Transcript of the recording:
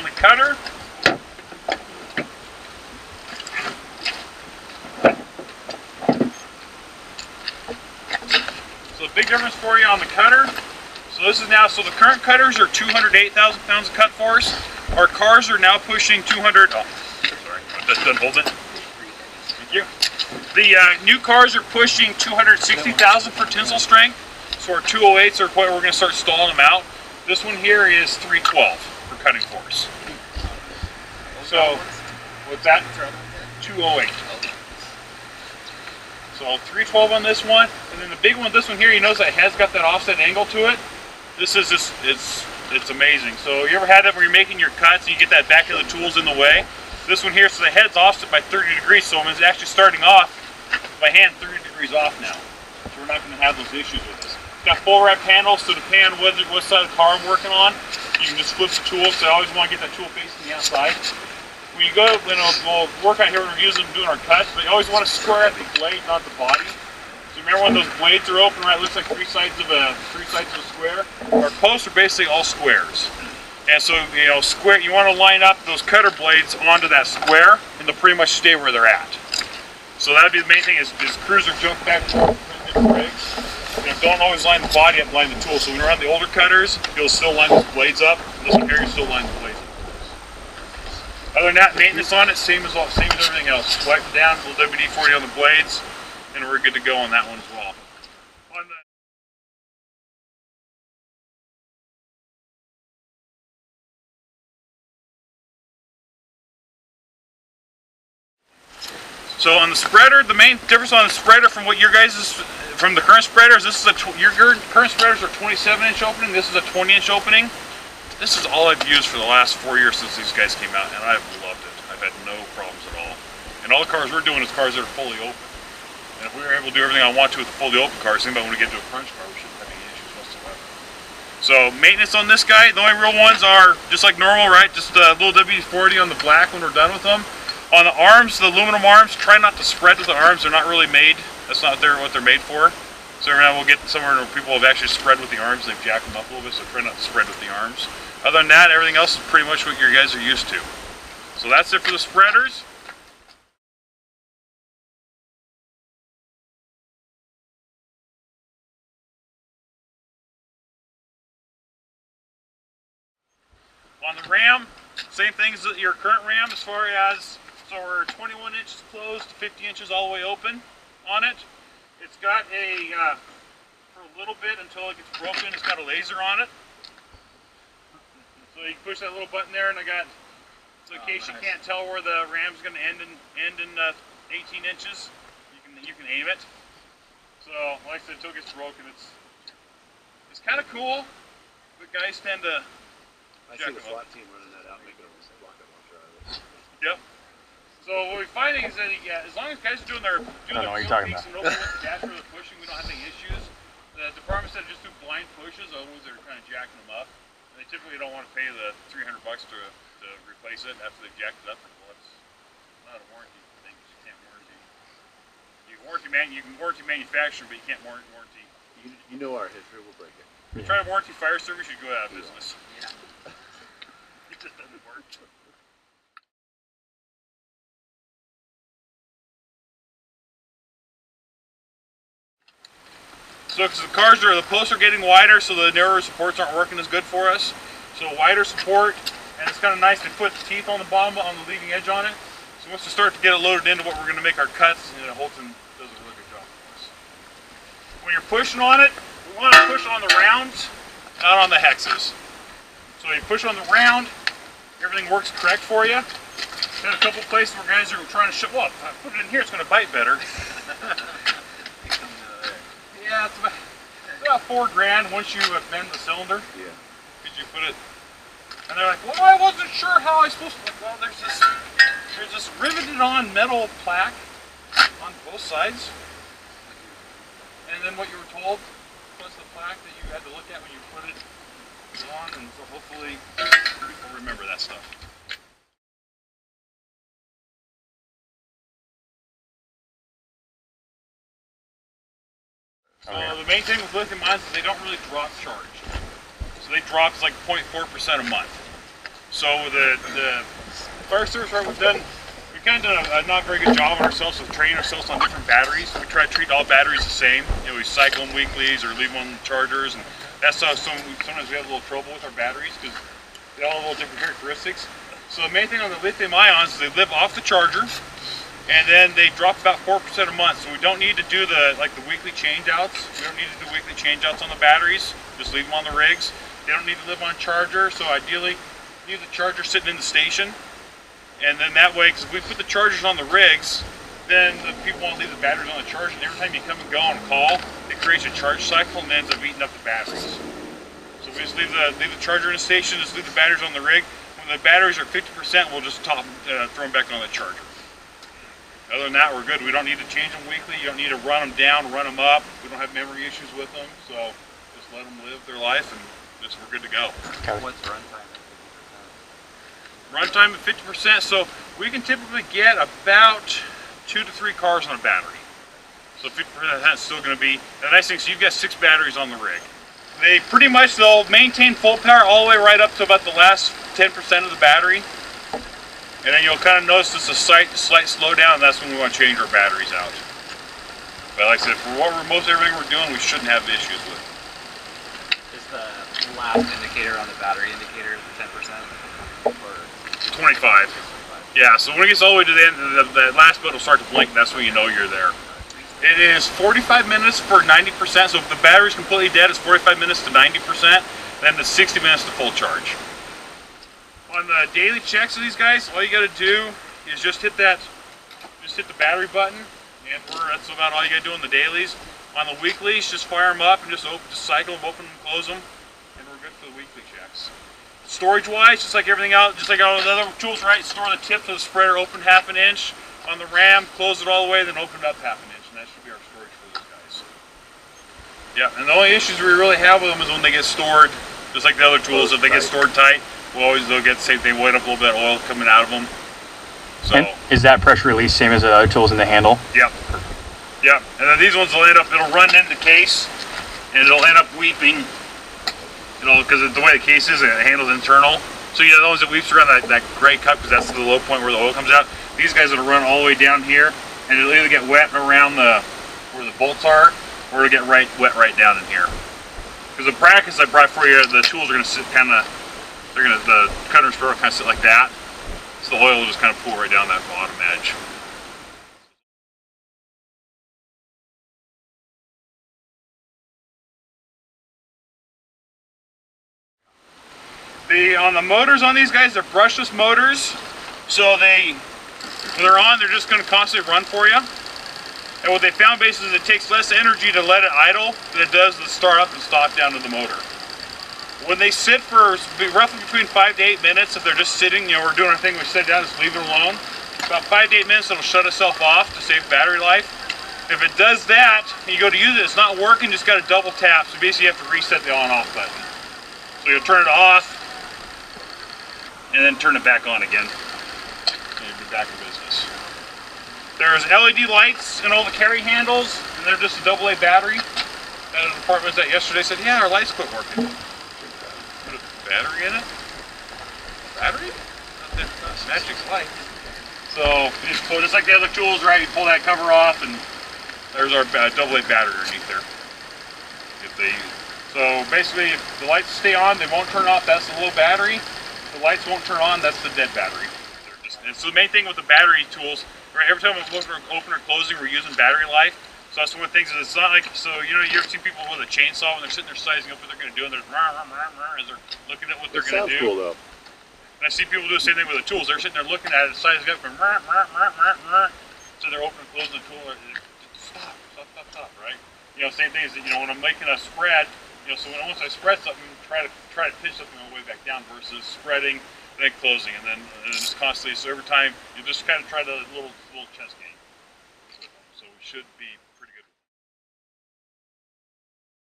the cutter. So the big difference for you on the cutter. So this is now, so the current cutters are 208,000 pounds of cut force. Our cars are now pushing 200, oh, sorry, that doesn't hold it. Thank you. The new cars are pushing 260,000 for tensile strength. So our 208s are what we're going to start stalling them out. This one here is 312 for cutting force. So, what's that? 208. So 312 on this one, and then the big one, this one here, you notice it has got that offset angle to it. This is just, it's amazing. So you ever had that where you're making your cuts and you get that back of the tools in the way? This one here, so the head's offset by 30 degrees, so it's actually starting off by hand 30 degrees off now. So we're not going to have those issues with this. It's got full wrap handles, so depending on what side of the car I'm working on, you can just flip the tool, so I always want to get that tool facing the outside. When you go, we'll work out here when we're doing our cuts, but you always want to square at the blade, not the body. So remember when those blades are open, right? It looks like three sides of a square. Our posts are basically all squares, and so square. You want to line up those cutter blades onto that square, and they'll pretty much stay where they're at. So that'd be the main thing: is cruiser jump back to different rigs. Don't always line the body up, line the tool. So when you're on the older cutters, you'll still line those blades up. This one here, you still line the blades up. Other than that, maintenance on it, same as everything else. Wipe it down, a little WD-40 on the blades, and we're good to go on that one as well. So on the spreader, the main difference on the spreader from what your guys' from the current spreaders, your current spreaders are 27-inch opening. This is a 20-inch opening. This is all I've used for the last 4 years since these guys came out, and I've loved it. I've had no problems at all. And all the cars we're doing is cars that are fully open. And if we were able to do everything I want to with the fully open cars, think about when we get to a crunch car, we shouldn't have any issues whatsoever. So maintenance on this guy, the only real ones are just like normal, right? Just a little WD-40 on the black when we're done with them. On the arms, the aluminum arms, try not to spread with the arms. They're not really made. That's not what they're made for. So every now we'll get somewhere where people have actually spread with the arms. They've jacked them up a little bit, so try not to spread with the arms. Other than that, everything else is pretty much what you guys are used to. So that's it for the spreaders. On the ram, same thing as your current ram as far as, so we're 21 inches closed, 50 inches all the way open on it. It's got a, for a little bit until it gets broken, it's got a laser on it. So you can push that little button there, and I got, so in case you can't tell where the ram's going to end in 18 inches, you can aim it. So like I said, until it gets broken, it's kind of cool, but guys tend to jack them up. I see the SWAT team running that out, making them block them off drivers. Yep. So what we're finding is that as long as guys are doing their field peaks and opening up the dash where they're pushing, we don't have any issues. The department said just do blind pushes, otherwise they're kind of jacking them up. And they typically don't want to pay the $300 to replace it after they've jacked it up. Well, it's not a warranty thing. You can't warranty. You can warranty manufacturing, but you can't warranty. You know our history. We'll break it. If you try to warranty fire service, you'd go out of business. Yeah. It just doesn't work. So because the cars the posts are getting wider, so the narrower supports aren't working as good for us. So wider support, and it's kind of nice to put the teeth on the bottom, on the leading edge on it. So once we start to get it loaded into what we're going to make our cuts, and it holds and does a really good job for us. When you're pushing on it, we want to push on the rounds, not on the hexes. So you push on the round, everything works correct for you. Got a couple places where guys are trying to show, well, if I put it in here, it's going to bite better. Yeah, it's about $4 grand once you bend the cylinder. Yeah. Because you put it, and they're like, well, I wasn't sure how I was supposed to. Well, there's this riveted on metal plaque on both sides, and then what you were told was the plaque that you had to look at when you put it on, and so hopefully people remember that stuff. So the main thing with lithium ions is they don't really drop charge. So they drop like 0.4% a month. So the fire service, right, we've kind of done a not very good job on ourselves of training ourselves on different batteries. We try to treat all batteries the same. You know, we cycle them weeklies or leave them on chargers, and that's how sometimes we have a little trouble with our batteries because they all have a little different characteristics. So the main thing on the lithium ions is they live off the charger, and then they drop about 4% a month. So we don't need to do the weekly change outs. We don't need to do weekly change outs on the batteries. Just leave them on the rigs. They don't need to live on a charger, so ideally leave the charger sitting in the station. And then that way, because if we put the chargers on the rigs, then the people want to leave the batteries on the charger, and every time you come and go on a call, it creates a charge cycle and ends up eating up the batteries. So we just leave the charger in the station, just leave the batteries on the rig. When the batteries are 50%, we'll just throw them back on the charger. Other than that, we're good. We don't need to change them weekly. You don't need to run them down, run them up. We don't have memory issues with them, so just let them live their life, and we're good to go. Okay. What's runtime? Runtime at 50%, so we can typically get about 2 to 3 cars on a battery. So 50% is still going to be, the nice thing is you've got 6 batteries on the rig. They pretty much, they'll maintain full power all the way right up to about the last 10% of the battery. And then you'll kind of notice just a slight slowdown, and that's when we want to change our batteries out. But like I said, for most everything we're doing, we shouldn't have issues with. Is the last indicator on the battery indicator 10%? Or 25. Yeah, so when it gets all the way to the end, the last button will start to blink, and that's when you know you're there. It is 45 minutes for 90%, so if the battery's completely dead, it's 45 minutes to 90%, then it's 60 minutes to full charge. On the daily checks of these guys, all you gotta do is just hit the battery button, and that's about all you gotta do on the dailies. On the weeklies, just fire them up and just cycle them, open them, close them, and we're good for the weekly checks. Storage-wise, just like everything else, just like all the other tools, right? Store the tips of the spreader open 1/2 inch on the ram, close it all the way, then open it up 1/2 inch, and that should be our storage for these guys. Yeah, and the only issues we really have with them is when they get stored, just like the other tools, if they get stored tight, they'll get the same thing, wet up a little bit of oil coming out of them. So, and is that pressure release same as the other tools in the handle? Yep. Yep. And then these ones will it'll run into the case, and it'll end up weeping. You know, because the way the case is, it handles internal. So you know, the ones that weeps around that gray cup, because that's the low point where the oil comes out. These guys will run all the way down here, and it'll either get wet around where the bolts are, or it'll get wet right down in here. Because the brackets I brought for you, the tools are going to sit the cutter and spreader will kind of sit like that. So the oil will just kind of pool right down that bottom edge. On the motors on these guys, they're brushless motors. So when they're on, they're just going to constantly run for you. And what they found basically is it takes less energy to let it idle than it does to start up and stop down to the motor. When they sit for roughly between 5 to 8 minutes, if they're just sitting, you know, we're doing our thing, we sit down, just leave it alone. About 5 to 8 minutes, it'll shut itself off to save battery life. If it does that, and you go to use it, it's not working, just got to double tap. So basically you have to reset the on off button. So you'll turn it off, and then turn it back on again. And you'll be back in business. There's LED lights in all the carry handles, and they're just a AA battery. The department was at yesterday said, yeah, our lights quit working. Put a battery in it? Battery? That's Magic's light. So you just pull, just like the other tools, right? You pull that cover off, and there's our AA battery underneath there. So basically, if the lights stay on, they won't turn off. That's the low battery. If the lights won't turn on, that's the dead battery. And so the main thing with the battery tools, right? Every time we open or closing, we're using battery life. So that's one of the things. Is it's not like, so you know, you ever see people with a chainsaw when they're sitting there sizing up what they're going to do, and they're as they're looking at what they're going to do. Cool though. And I see people do the same thing with the tools. They're sitting there looking at it, sizing up, and so they're opening and closing the tool. Stop, right? You know, same thing is that, you know, when I'm making a spread, you know, so once I spread something, try to pitch something all the way back down versus spreading and then closing, and then just constantly. So every time you just kind of try the little chess game. So we should be